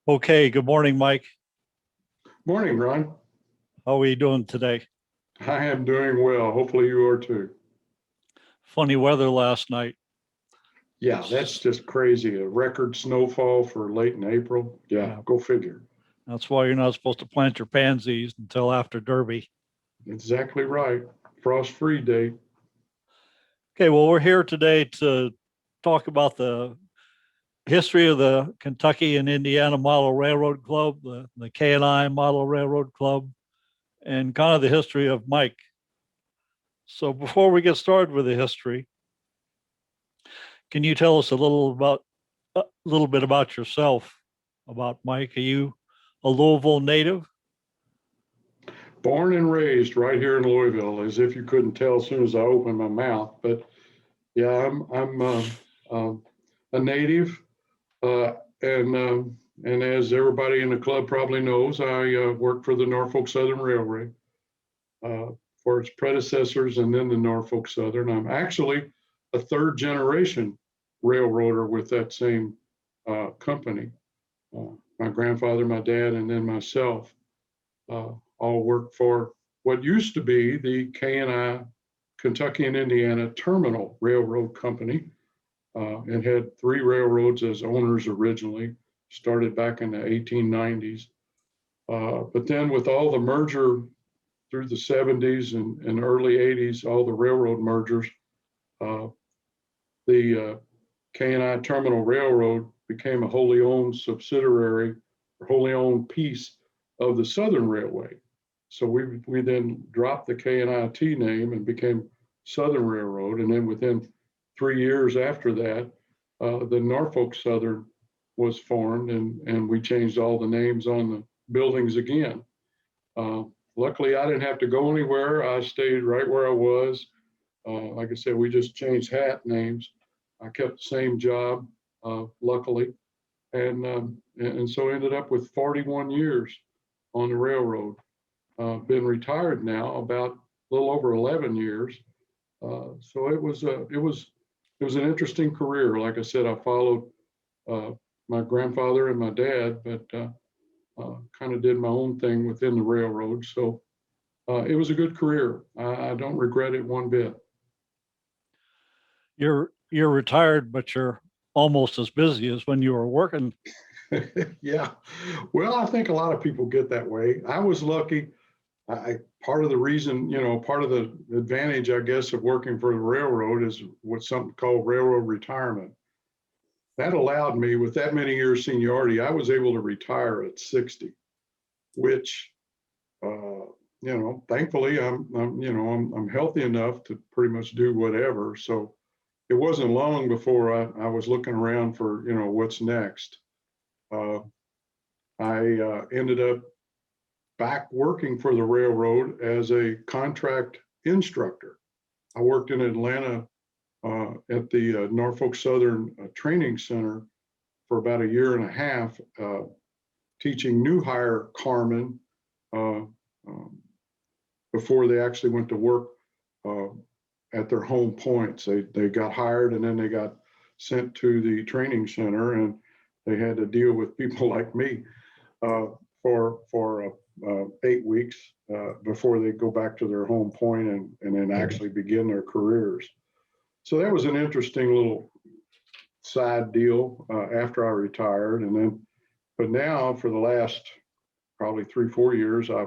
Okay, good morning, Mike. Morning, Ron. How are you doing today? I am doing well. Hopefully you are too. Funny weather last night. Yeah, that's just crazy. A record snowfall for late in April. Yeah, Yeah, go figure. that's why you're not supposed to plant your pansies until after Derby. Exactly right. Frost-free date. Okay, well, we're here today to talk about the history of the Kentucky and Indiana Model Railroad Club, the K&I Model Railroad Club, and kind of the history of Mike. So before we get started with the history, can you tell us a little bit about yourself, about Mike? Are you a Louisville native? Born and raised right here in Louisville, as if you couldn't tell as soon as I opened my mouth. But yeah, I'm a native, uh, and as everybody in the club probably knows, I worked for the Norfolk Southern Railway uh, for its predecessors and then the Norfolk Southern. I'm actually a third generation railroader with that same company. My grandfather, my dad, and then myself uh, all worked for what used to be the K&I Kentucky and Indiana Terminal Railroad Company. It had three railroads as owners originally, started back in the 1890s. But then with all the merger through the 70s and early 80s, all the railroad mergers, uh, the K&I Terminal Railroad became a wholly owned subsidiary, or wholly owned piece of the Southern Railway. So we then dropped the K&IT name and became Southern Railroad. And then within 3 years after that, the Norfolk Southern was formed, and we changed all the names on the buildings again. Uh, Luckily, I didn't have to go anywhere. I stayed right where I was. Like I said, we just changed hat names. I kept the same job, luckily, and so ended up with 41 years on the railroad. Been retired now about a little over 11 years. So it was an interesting career. Like I said, I followed uh, my grandfather and my dad, but kind of did my own thing within the railroad. So it was a good career. I don't regret it one bit. You're retired, but you're almost as busy as when you were working. Yeah. Well, I think a lot of people get that way. I was lucky. Part of the reason, part of the advantage, I guess, of working for the railroad is what's something called railroad retirement. That allowed me, with that many years seniority, I was able to retire at 60, which, thankfully, I'm healthy enough to pretty much do whatever. So it wasn't long before I was looking around for, what's next. Uh, I ended up back working for the railroad as a contract instructor. I worked in Atlanta at the Norfolk Southern Training Center for about a year and a half, teaching new hire carmen uh, um, before they actually went to work uh, at their home points. They got hired and then they got sent to the training center, and they had to deal with people like me uh, for 8 weeks before they go back to their home point and then actually begin their careers. So that was an interesting little side deal after I retired, and then but now for the last probably 3 4 years, I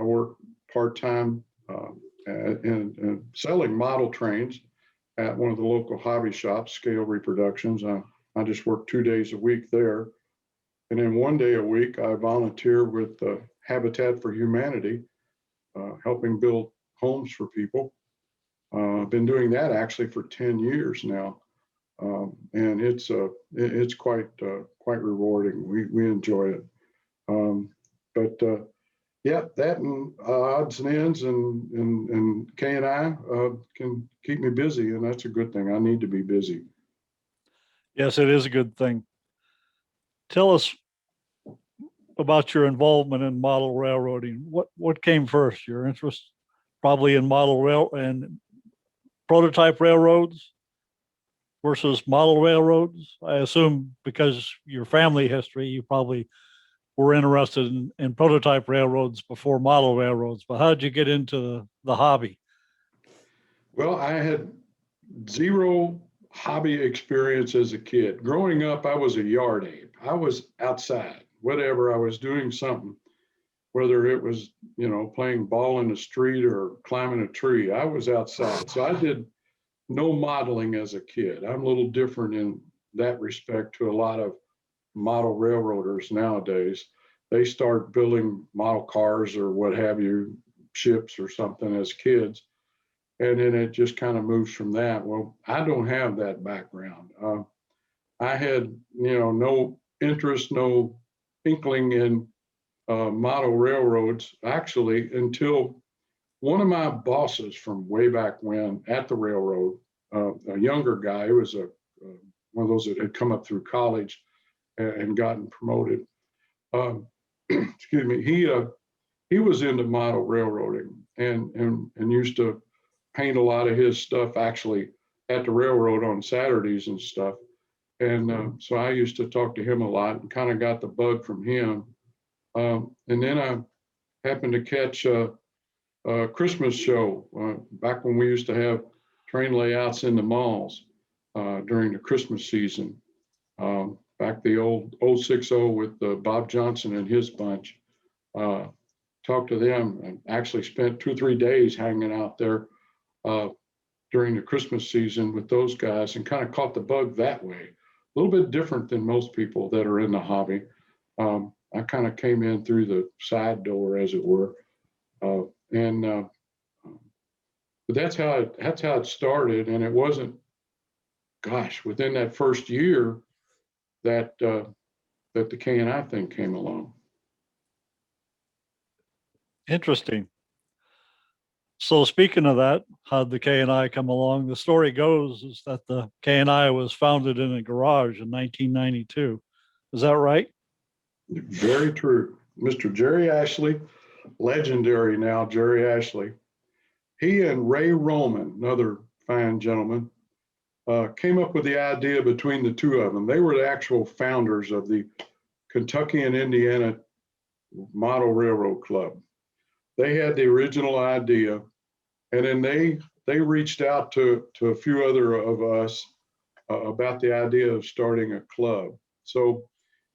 work part time in selling model trains at one of the local hobby shops, Scale Reproductions. I just work 2 days a week there. And then one day a week, I volunteer with Habitat for Humanity, helping build homes for people. I've been doing that actually for 10 years now. And it's quite rewarding. We enjoy it. But yeah, that and odds and ends and K&I can keep me busy, and that's a good thing. I need to be busy. Yes, it is a good thing. Tell us about your involvement in model railroading. What came first? Your interest probably in model rail and prototype railroads? versus model railroads? I assume because your family history, you probably were interested in prototype railroads before model railroads, but how did you get into the hobby? Well, I had zero hobby experience as a kid. Growing up, I was a yard ape. I was outside, whatever, I was doing something, whether it was, playing ball in the street or climbing a tree, I was outside. So I did no modeling as a kid. I'm a little different in that respect to a lot of model railroaders nowadays. They start building model cars or what have you, ships or something as kids. And then it just kind of moves from that. Well, I don't have that background. I had, no interest, no inkling in model railroads, actually, until one of my bosses from way back when at the railroad, a younger guy, who was one of those that had come up through college and gotten promoted. Excuse me. He was into model railroading and used to paint a lot of his stuff actually at the railroad on Saturdays and stuff. And so I used to talk to him a lot and kind of got the bug from him. And then I happened to catch a Christmas show back when we used to have train layouts in the malls during the Christmas season. Back the old 60 with Bob Johnson and his bunch. Talked to them and actually spent 2 or 3 days hanging out there during the Christmas season with those guys and kind of caught the bug that way. A little bit different than most people that are in the hobby. I kind of came in through the side door, as it were. But that's how it started. And it wasn't, gosh, within that first year that the K&I thing came along. Interesting. So speaking of that, how'd the K&I come along? The story goes is that the K&I was founded in a garage in 1992. Is that right? Very true. Mr. Jerry Ashley, legendary now, Jerry Ashley, he and Ray Roman, another fine gentleman, came up with the idea between the two of them. They were the actual founders of the Kentucky and Indiana Model Railroad Club. They had the original idea, and then they reached out to a few other of us about the idea of starting a club. So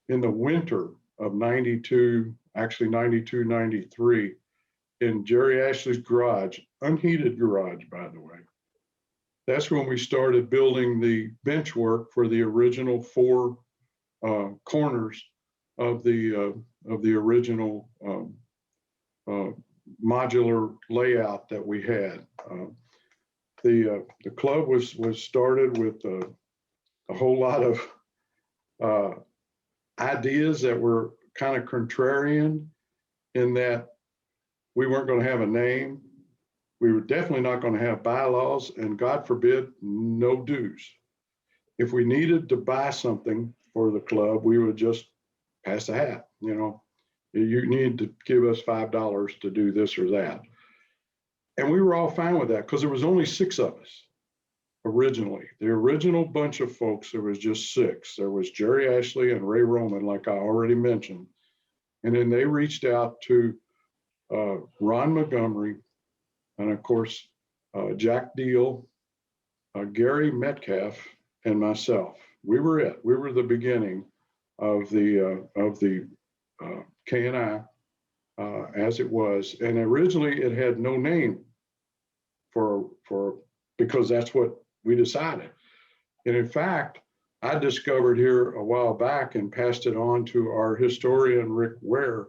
in the winter of 92, actually 92, 93, in Jerry Ashley's garage, unheated garage, by the way, that's when we started building the bench work for the original 4 corners of the original modular layout that we had. The club was started with a whole lot of ideas that were kind of contrarian, in that we weren't going to have a name. We were definitely not going to have bylaws, and God forbid, no dues. If we needed to buy something for the club, we would just pass a hat. You need to give us $5 to do this or that. And we were all fine with that because there was only 6 of us originally. The original bunch of folks, there was just 6. There was Jerry Ashley and Ray Roman, like I already mentioned. And then they reached out to Ron Montgomery, and of course, Jack Deal, Gary Metcalf, and myself. We were it. We were the beginning of the K&I as it was. And originally, it had no name because that's what we decided. And in fact, I discovered here a while back and passed it on to our historian, Rick Ware,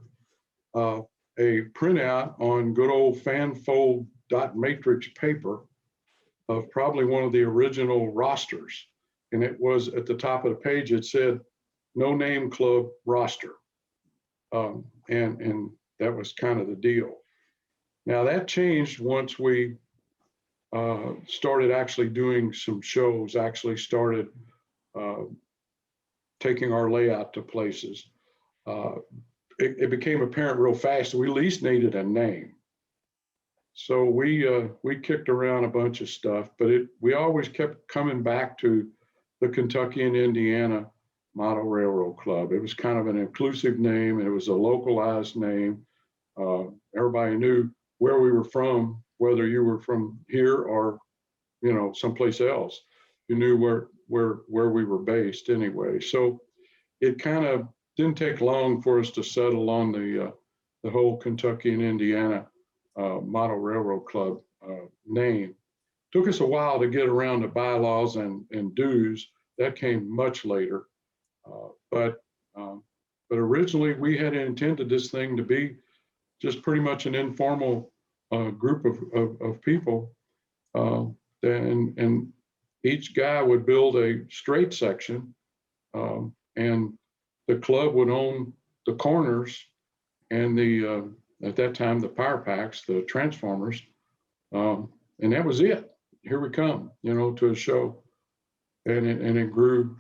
a printout on good old fanfold dot matrix paper of probably one of the original rosters. And it was at the top of the page, it said, "No name club roster." And that was kind of the deal. Now that changed once we started actually doing some shows, actually started taking our layout to places. It became apparent real fast that we at least needed a name. So we kicked around a bunch of stuff, but we always kept coming back to the Kentucky and Indiana Model Railroad Club. It was kind of an inclusive name. It was a localized name. Everybody knew where we were from, whether you were from here or, someplace else. You knew where we were based anyway. So it kind of didn't take long for us to settle on the whole Kentucky and Indiana Model Railroad Club name. Took us a while to get around to bylaws and dues. That came much later. But originally we had intended this thing to be just pretty much an informal group of people. And each guy would build a straight section, and the club would own the corners and at that time, the power packs, the transformers. And that was it. Here we come, to a show. And it grew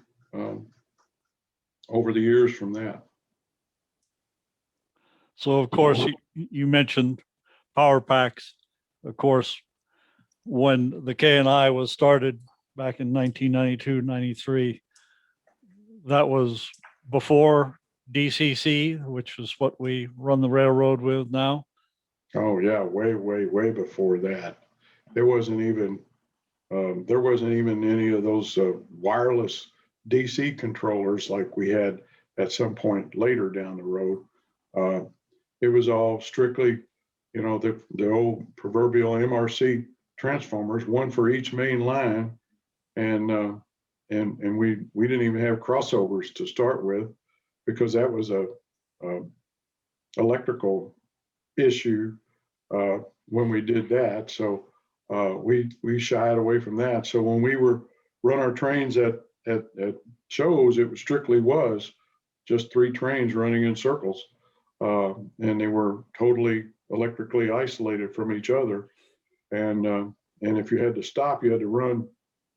over the years from that. So of course, you mentioned power packs. Of course, when the KNI was started back in 1992, 93, that was before DCC, which is what we run the railroad with now. Oh yeah, way before that. There wasn't even any of those wireless DC controllers like we had at some point later down the road. It was all strictly, the old proverbial MRC transformers, one for each main line, and we didn't even have crossovers to start with, because that was a electrical issue when we did that. So we shied away from that. So when we were run our trains at shows, it strictly was just 3 trains running in circles, and they were totally electrically isolated from each other. And if you had to stop, you had to run.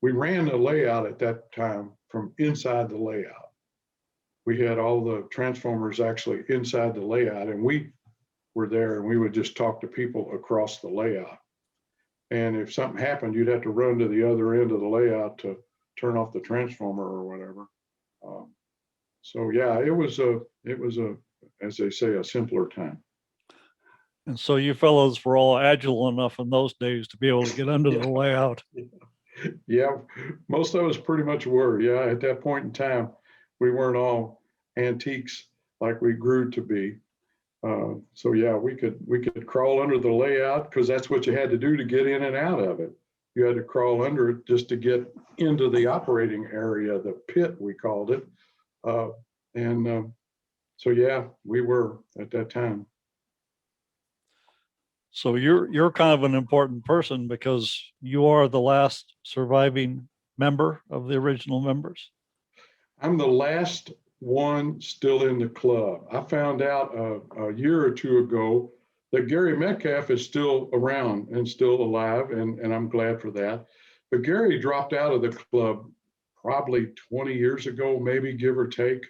We ran the layout at that time from inside the layout. We had all the transformers actually inside the layout, and we were there, and we would just talk to people across the layout. And if something happened, you'd have to run to the other end of the layout to turn off the transformer or whatever. So yeah, it was a, as they say, a simpler time. And so you fellows were all agile enough in those days to be able to get under the layout. Yeah, most of us pretty much were. Yeah, at that point in time, we weren't all antiques like we grew to be. So yeah, we could crawl under the layout, because that's what you had to do to get in and out of it. You had to crawl under it just to get into the operating area, the pit we called it. So yeah, we were at that time. So you're kind of an important person, because you are the last surviving member of the original members. I'm the last one still in the club. I found out a year or two ago that Gary Metcalf is still around and still alive, and I'm glad for that. But Gary dropped out of the club probably 20 years ago, maybe, give or take.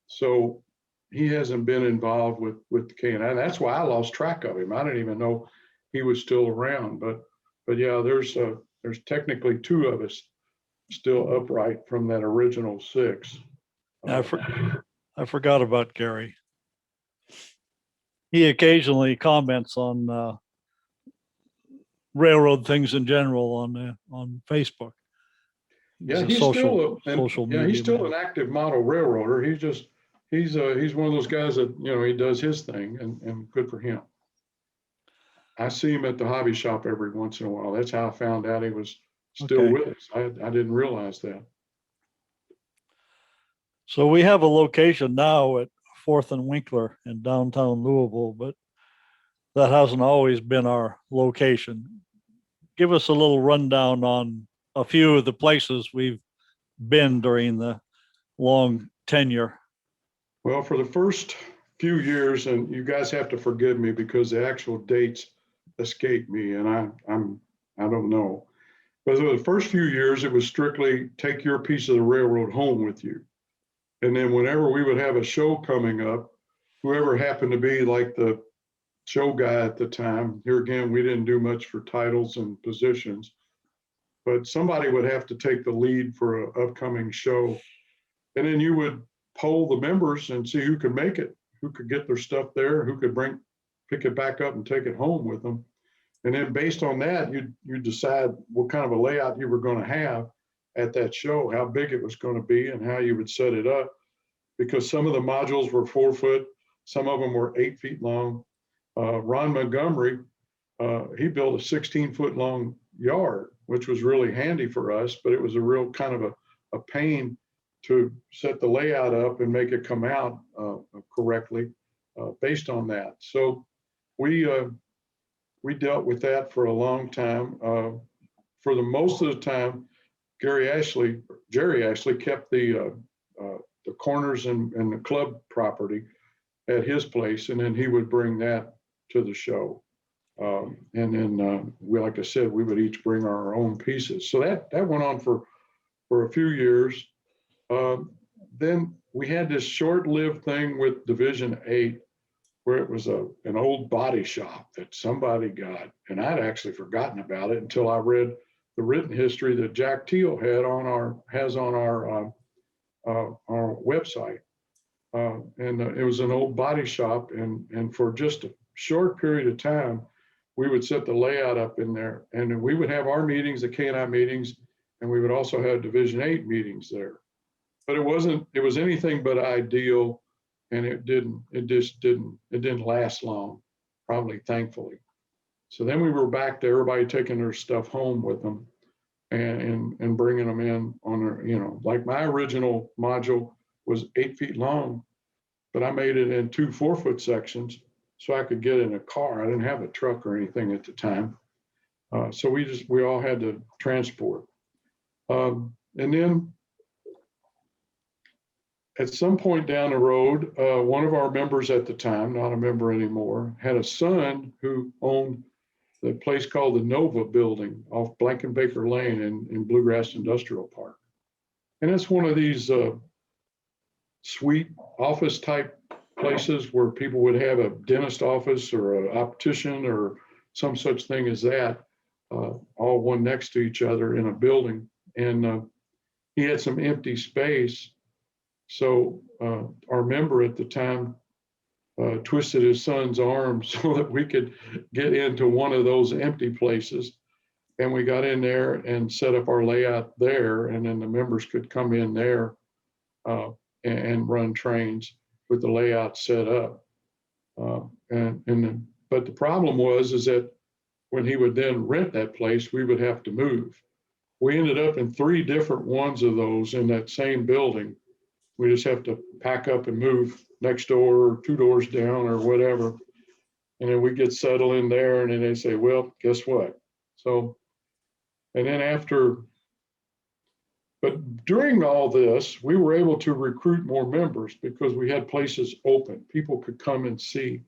So he hasn't been involved with the KNI. That's why I lost track of him. I didn't even know he was still around. But yeah, there's technically 2 of us still upright from that original 6. I forgot about Gary. He occasionally comments on railroad things in general on Facebook. Yeah, he's still an active model railroader. He's one of those guys that, he does his thing, and good for him. I see him at the hobby shop every once in a while. That's how I found out he was still with us. I didn't realize that. So we have a location now at 4th and Winkler in downtown Louisville, but that hasn't always been our location. Give us a little rundown on a few of the places we've been during the long tenure. Well, for the first few years, and you guys have to forgive me because the actual dates escape me, and I don't know. But for the first few years, it was strictly take your piece of the railroad home with you. And then whenever we would have a show coming up, whoever happened to be like the show guy at the time, here again, we didn't do much for titles and positions, but somebody would have to take the lead for an upcoming show. And then you would poll the members and see who could make it, who could get their stuff there, who could pick it back up and take it home with them. And then based on that, you decide what kind of a layout you were going to have at that show, how big it was going to be and how you would set it up. Because some of the modules were 4 foot, some of them were 8 feet long. Ron Montgomery, he built a 16-foot long yard, which was really handy for us, but it was a real kind of a pain to set the layout up and make it come out correctly based on that. So we dealt with that for a long time. For the most of the time, Jerry Ashley kept the corners and the club property at his place, and then he would bring that to the show. And then like I said, we would each bring our own pieces. So that went on for a few years. Then we had this short-lived thing with Division 8, where it was an old body shop that somebody got, and I'd actually forgotten about it until I read the written history that Jack Teal has on our website. And it was an old body shop, and for just a short period of time, we would set the layout up in there, and we would have our meetings, the K&I meetings, and we would also have Division 8 meetings there. But it was anything but ideal, and it just didn't last long, probably, thankfully. So then we were back to everybody taking their stuff home with them and bringing them in on their, like my original module was 8 feet long, but I made it in 2 4-foot sections so I could get in a car. I didn't have a truck or anything at the time. So we all had to transport. And then at some point down the road, one of our members at the time, not a member anymore, had a son who owned the place called the Nova Building off Blankenbaker Lane in Bluegrass Industrial Park. And it's one of these suite office type places where people would have a dentist office or an optician or some such thing as that, all one next to each other in a building. And he had some empty space. So our member at the time twisted his son's arm so that we could get into one of those empty places. And we got in there and set up our layout there. And then the members could come in there and run trains with the layout set up. But the problem is that when he would then rent that place, we would have to move. We ended up in 3 different ones of those in that same building. We just have to pack up and move next door or 2 doors down or whatever. And then we get settled in there, and then they say, well, guess what? So, and then but during all this, we were able to recruit more members because we had places open. People could come and see.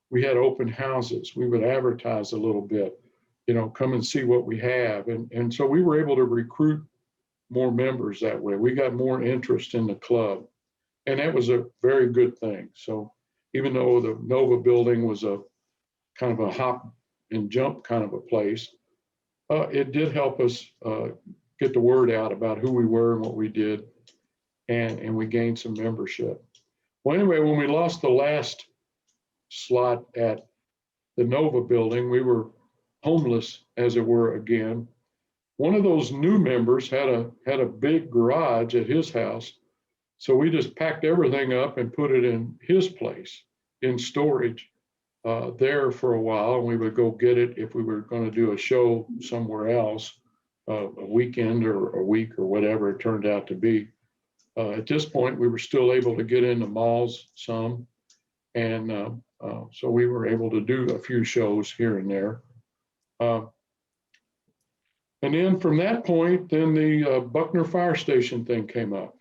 We had open houses. We would advertise a little bit, come and see what we have. And so we were able to recruit more members that way. We got more interest in the club, and that was a very good thing. So even though the Nova Building was a kind of a hop and jump kind of a place, it did help us get the word out about who we were and what we did, and we gained some membership. Well, anyway, when we lost the last slot at the Nova Building, we were homeless, as it were, again. One of those new members had a big garage at his house, so we just packed everything up and put it in his place in storage there for a while, and we would go get it if we were going to do a show somewhere else, a weekend or a week or whatever it turned out to be. At this point, we were still able to get into malls some, and so we were able to do a few shows here and there. And then from that point, then the Buckner Fire Station thing came up.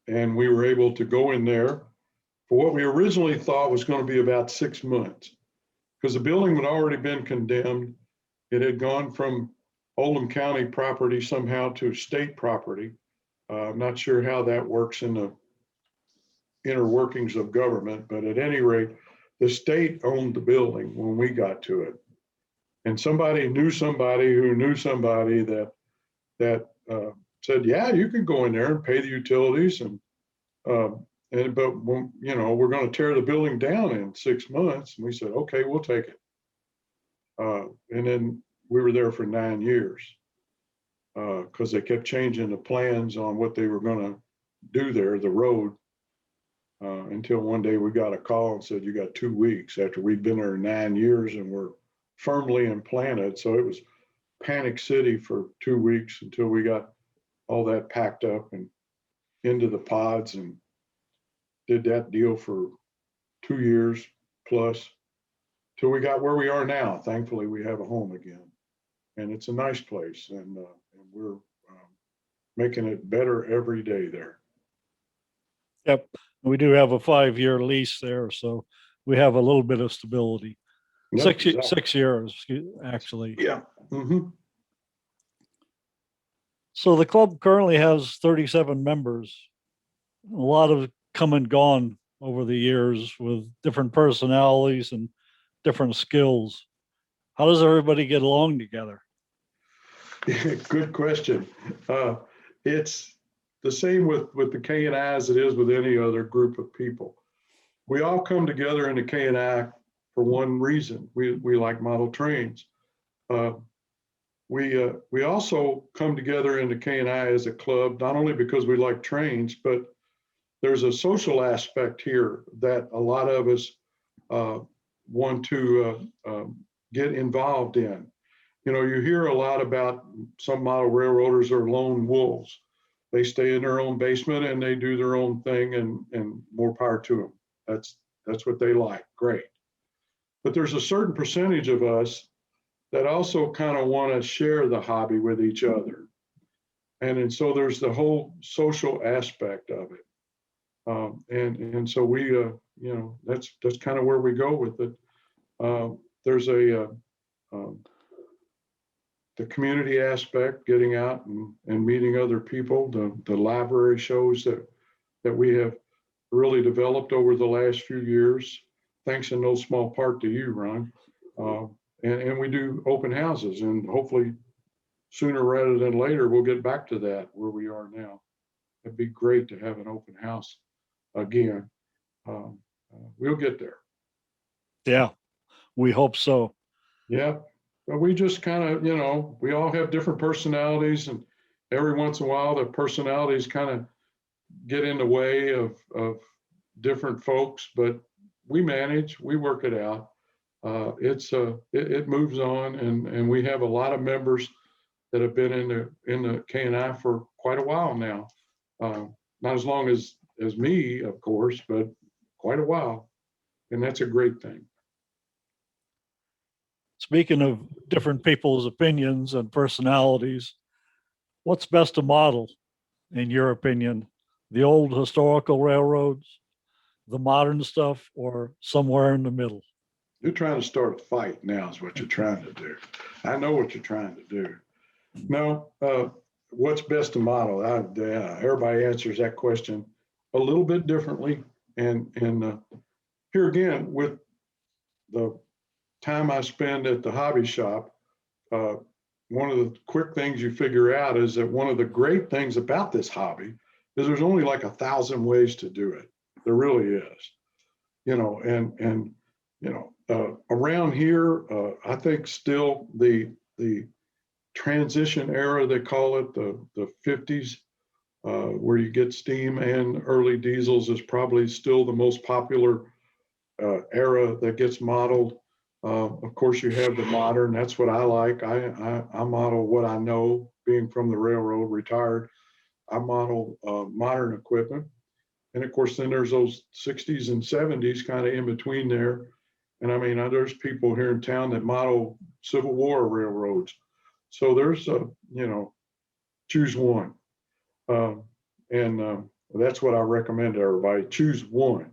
And we were able to go in there for what we originally thought was going to be about 6 months, because the building had already been condemned. It had gone from Oldham County property somehow to state property. I'm not sure how that works in the inner workings of government, but at any rate, the state owned the building when we got to it. And somebody knew somebody who knew somebody that said, yeah, you can go in there and pay the utilities but we're going to tear the building down in 6 months. And we said, okay, we'll take it. And then we were there for 9 years because they kept changing the plans on what they were going to do there, the road, until one day we got a call and said, you got 2 weeks after we'd been there 9 years and we're firmly implanted. So it was panic city for 2 weeks until we got all that packed up and into the pods and did that deal for 2 years plus till we got where we are now. Thankfully, we have a home again, and it's a nice place, and we're making it better every day there. Yep. We do have a 5-year lease there, so we have a little bit of stability. Yep, 6 exactly. 6 years, actually. Yeah. Mm-hmm. So the club currently has 37 members. A lot of come and gone over the years with different personalities and different skills. How does everybody get along together? Good question. It's the same with the K&I as it is with any other group of people. We all come together in the K&I for one reason. We like model trains. We also come together in the K&I as a club, not only because we like trains, but there's a social aspect here that a lot of us want to get involved in. You know, you hear a lot about some model railroaders are lone wolves. They stay in their own basement and they do their own thing, and more power to them. That's what they like. Great. But there's a certain percentage of us that also kind of want to share the hobby with each other. And so there's the whole social aspect of it. And so we, that's kind of where we go with it. There's the community aspect, getting out and meeting other people, the library shows that we have really developed over the last few years, thanks in no small part to you, Ron. And we do open houses, and hopefully sooner rather than later, we'll get back to that where we are now. It'd be great to have an open house again. We'll get there. Yeah, we hope so. Yeah, but we just kind of, we all have different personalities, and every once in a while the personalities kind of get in the way of different folks, but we manage, we work it out. It moves on, and we have a lot of members that have been in the K&I for quite a while now. Not as long as me, of course, but quite a while, and that's a great thing. Speaking of different people's opinions and personalities, what's best to model, in your opinion? The old historical railroads, the modern stuff, or somewhere in the middle? You're trying to start a fight now is what you're trying to do. I know what you're trying to do. No, what's best to model? Everybody answers that question a little bit differently. And here again, with the time I spend at the hobby shop, one of the quick things you figure out is that one of the great things about this hobby is there's only like 1,000 ways to do it. There really is, around here, I think still the transition era, they call it, the 50s, where you get steam and early diesels, is probably still the most popular era that gets modeled. Of course, you have the modern. That's what I like. I model what I know, being from the railroad, retired. I model modern equipment. And of course, then there's those 60s and 70s kind of in between there. And I mean, there's people here in town that model Civil War railroads. So there's choose one. That's what I recommend to everybody. Choose one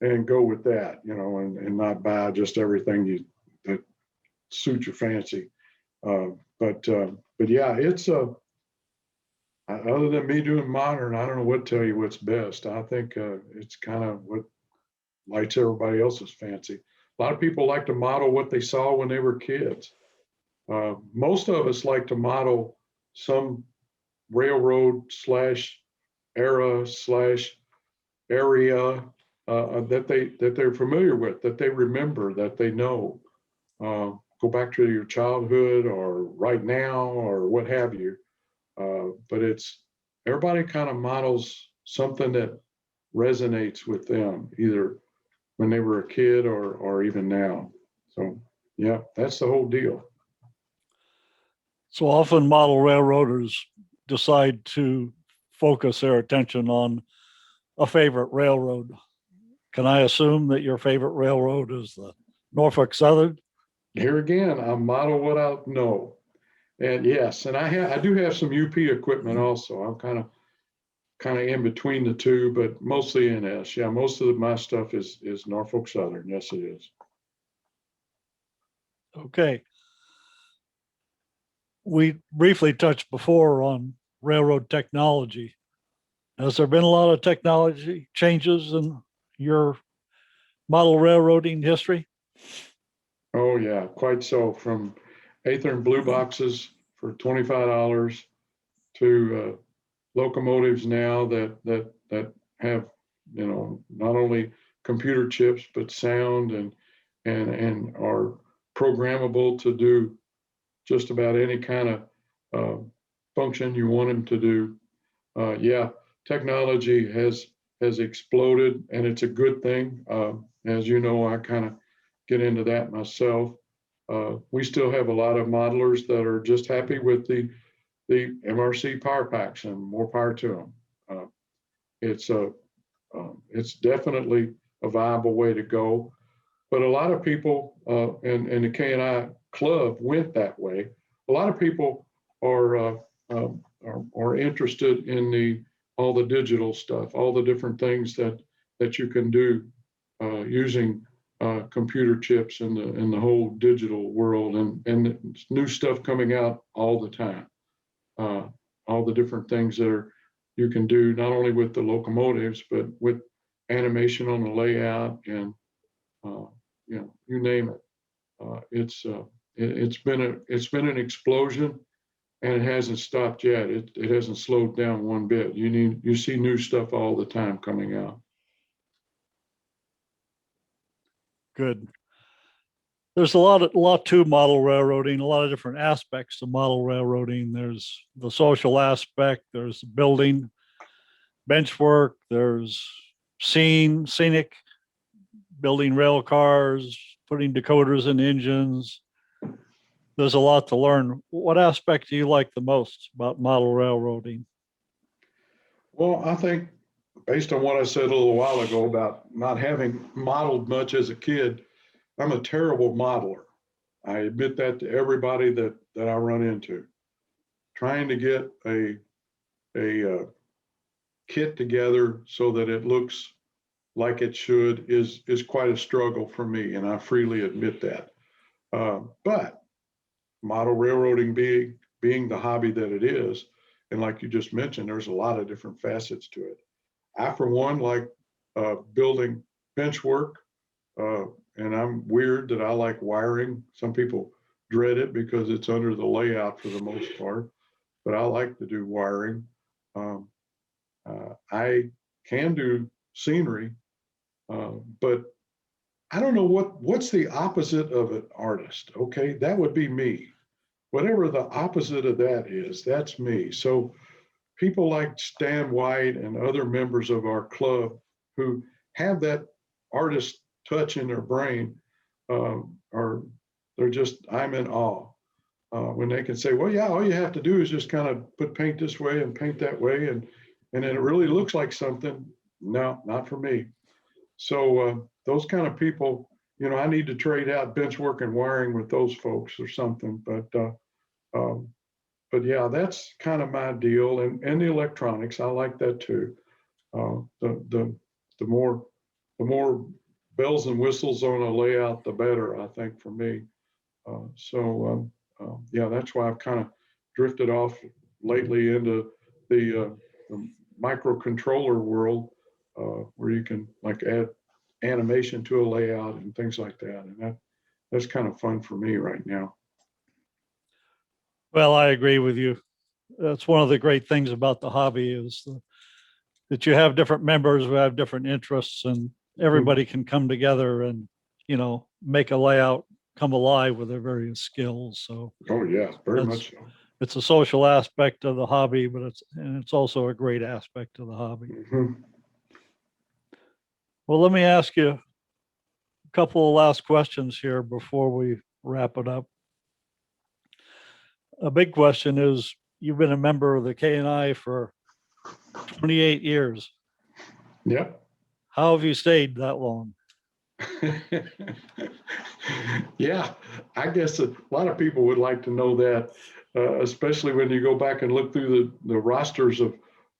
and go with that, and not buy just everything that suits your fancy. But yeah, it's other than me doing modern, I don't know what to tell you what's best. I think it's kind of what lights everybody else's fancy. A lot of people like to model what they saw when they were kids. Most of us like to model some railroad slash era slash area that they're familiar with, that they remember, that they know. Go back to your childhood or right now or what have you. But it's everybody kind of models something that resonates with them, either when they were a kid or even now. So yeah, that's the whole deal. So often model railroaders decide to focus their attention on a favorite railroad. Can I assume that your favorite railroad is the Norfolk Southern? Here again, I model what I know. And yes, and I do have some UP equipment also. I'm kind of in between the two, but mostly NS. Yeah, most of my stuff is Norfolk Southern. Yes, it is. Okay. We briefly touched before on railroad technology. Has there been a lot of technology changes in your model railroading history? Oh yeah, quite so. From Athearn blue boxes for $25 to locomotives now that have not only computer chips but sound and are programmable to do just about any kind of uh, function you want them to do. Yeah, technology has exploded, and it's a good thing. As you know, I kind of get into that myself. We still have a lot of modelers that are just happy with the MRC power packs, and more power to them. It's a it's definitely a viable way to go. But a lot of people, and the K&I club went that way. A lot of people are interested in all the digital stuff, all the different things that you can do using computer chips in the whole digital world, and new stuff coming out all the time. All the different things you can do not only with the locomotives but with animation on the layout and uh, you name it. It's been an explosion, and it hasn't stopped yet. It hasn't slowed down one bit. You see new stuff all the time coming out. Good. There's a lot to model railroading, a lot of different aspects to model railroading. There's the social aspect, there's building, bench work, there's scenic, building rail cars, putting decoders in engines. There's a lot to learn. What aspect do you like the most about model railroading? Well, I think based on what I said a little while ago about not having modeled much as a kid, I'm a terrible modeler. I admit that to everybody that I run into. Trying to get a kit together so that it looks like it should is quite a struggle for me, and I freely admit that. But model railroading being the hobby that it is, and like you just mentioned, there's a lot of different facets to it. I, for one, like building bench work, and I'm weird that I like wiring. Some people dread it because it's under the layout for the most part, but I like to do wiring. Um, I can do scenery, but I don't know what's the opposite of an artist. Okay, that would be me. Whatever the opposite of that is, that's me. So people like Stan White and other members of our club who have that artist touch in their brain are they're just I'm in awe when they can say, well, yeah, all you have to do is just kind of put paint this way and paint that way, and then it really looks like something. No, not for me. So those kind of people, I need to trade out bench work and wiring with those folks or something. Um, but yeah, that's kind of my deal. And the electronics, I like that too. The more bells and whistles on a layout, the better, I think, for me. Yeah, that's why I've kind of drifted off lately into the microcontroller world, where you can like add animation to a layout and things like that. And that's kind of fun for me right now. Well, I agree with you. That's one of the great things about the hobby is that you have different members who have different interests and everybody can come together and, make a layout come alive with their various skills. So Oh, yeah, very that's, much so. it's a social aspect of the hobby, but it's also a great aspect of the hobby. Mhm. Well, let me ask you a couple of last questions here before we wrap it up. A big question is, you've been a member of the KNI for 28 years. Yep. How have you stayed that long? Yeah, I guess a lot of people would like to know that, especially when you go back and look through the rosters of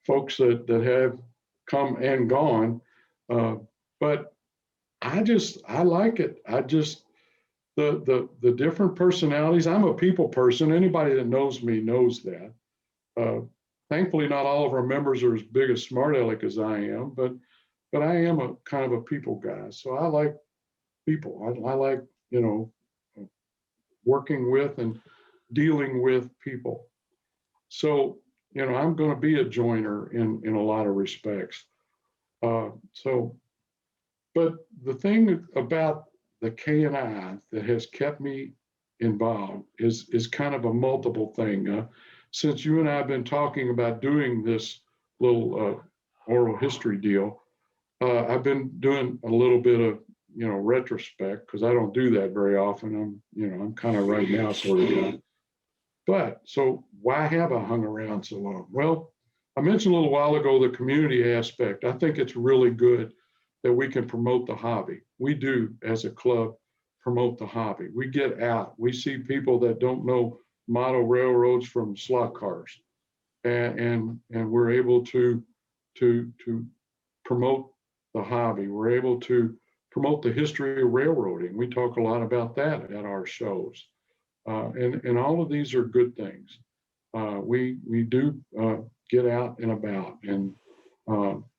folks that have come and gone. But I like it. The different personalities. I'm a people person. Anybody that knows me knows that. Uh, Thankfully, not all of our members are as big a smart aleck as I am, but I am a kind of a people guy. So I like people. I like, you know, working with and dealing with people. So, I'm going to be a joiner in a lot of respects. So, but the thing about the KNI that has kept me involved is kind of a multiple thing. Since you and I have been talking about doing this little oral history deal, I've been doing a little bit of retrospect because I don't do that very often. I'm kind of right now sort of guy. But so why have I hung around so long? Well, I mentioned a little while ago the community aspect. I think it's really good that we can promote the hobby. We do, as a club, promote the hobby. We get out. We see people that don't know model railroads from slot cars, and we're able to promote the hobby. We're able to promote the history of railroading. We talk a lot about that at our shows. And all of these are good things. We do get out and about, and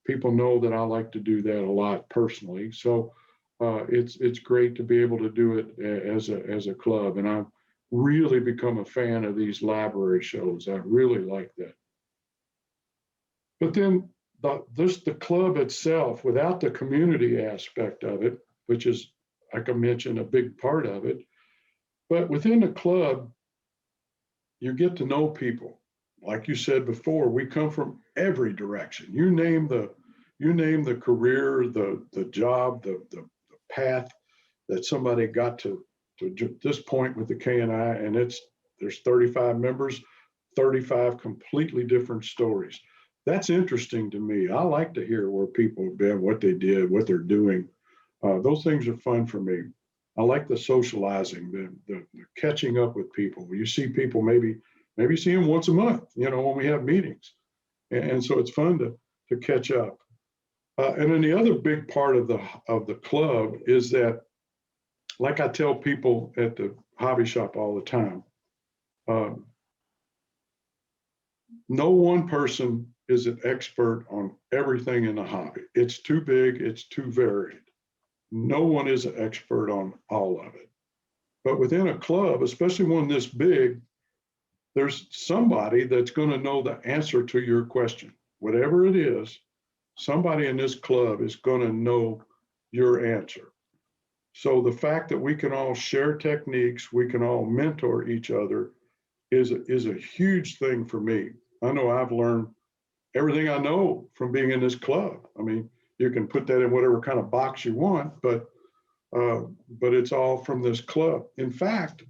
people know that I like to do that a lot personally. So it's great to be able to do it as a club, and I've really become a fan of these library shows. I really like that. But then the club itself, without the community aspect of it, which is, like I mentioned, a big part of it. But within the club, you get to know people. Like you said before, we come from every direction. You name the career, the job, the path that somebody got to this point with the KNI, and there's 35 members, 35 completely different stories. That's interesting to me. I like to hear where people have been, what they did, what they're doing. Those things are fun for me. I like the socializing, the catching up with people. You see people maybe see them once a month, when we have meetings, and so it's fun to catch up. And then the other big part of the club is that, like I tell people at the hobby shop all the time, no one person is an expert on everything in the hobby. It's too big, it's too varied. No one is an expert on all of it. But within a club, especially one this big, there's somebody that's going to know the answer to your question. Whatever it is, somebody in this club is going to know your answer. So the fact that we can all share techniques, we can all mentor each other is a huge thing for me. I know I've learned everything I know from being in this club. I mean, you can put that in whatever kind of box you want, but it's all from this club. In fact,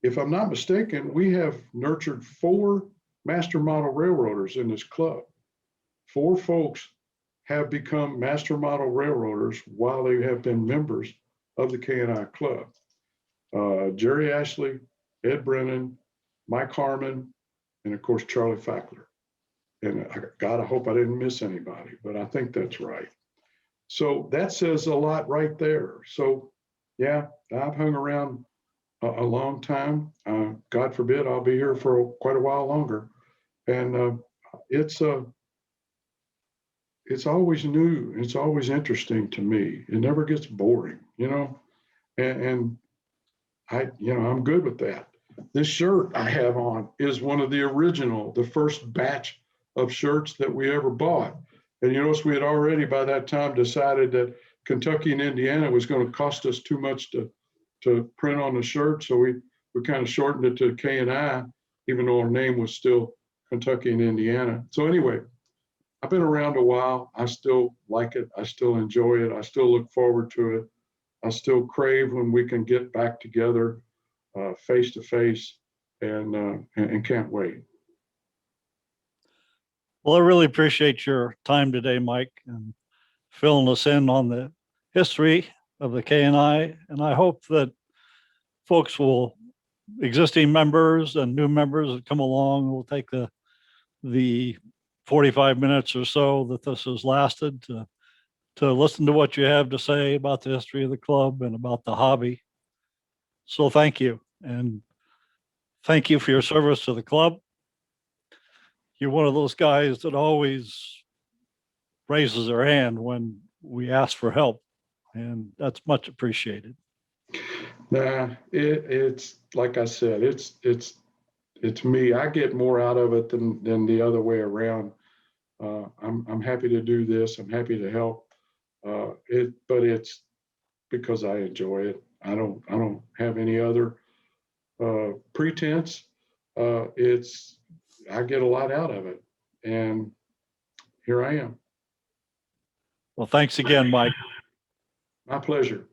if I'm not mistaken, we have nurtured 4 master model railroaders in this club. 4 folks have become master model railroaders while they have been members of the KNI club. Jerry Ashley, Ed Brennan, Mike Harmon, and of course, Charlie Fackler. And God, I hope I didn't miss anybody, but I think that's right. So that says a lot right there. So yeah, I've hung around a long time. God forbid I'll be here for quite a while longer. And it's always new. It's always interesting to me. It never gets boring, and I'm good with that. This shirt I have on is one of the original, the first batch of shirts that we ever bought. And you notice we had already by that time decided that Kentucky and Indiana was going to cost us too much to print on the shirt. So we kind of shortened it to K&I, even though our name was still Kentucky and Indiana. So anyway, I've been around a while. I still like it. I still enjoy it. I still look forward to it. I still crave when we can get back together face to face, and can't wait. Well, I really appreciate your time today, Mike, and filling us in on the history of the KNI. And I hope that folks will, existing members and new members that come along will take the 45 minutes or so that this has lasted to listen to what you have to say about the history of the club and about the hobby. So thank you. And thank you for your service to the club. You're one of those guys that always raises their hand when we ask for help. And that's much appreciated. Nah, it's like I said, it's me. I get more out of it than the other way around. I'm happy to do this. I'm happy to help. But it's because I enjoy it. I don't have any other pretense. I get a lot out of it, and here I am. Well, thanks again, Mike. My pleasure.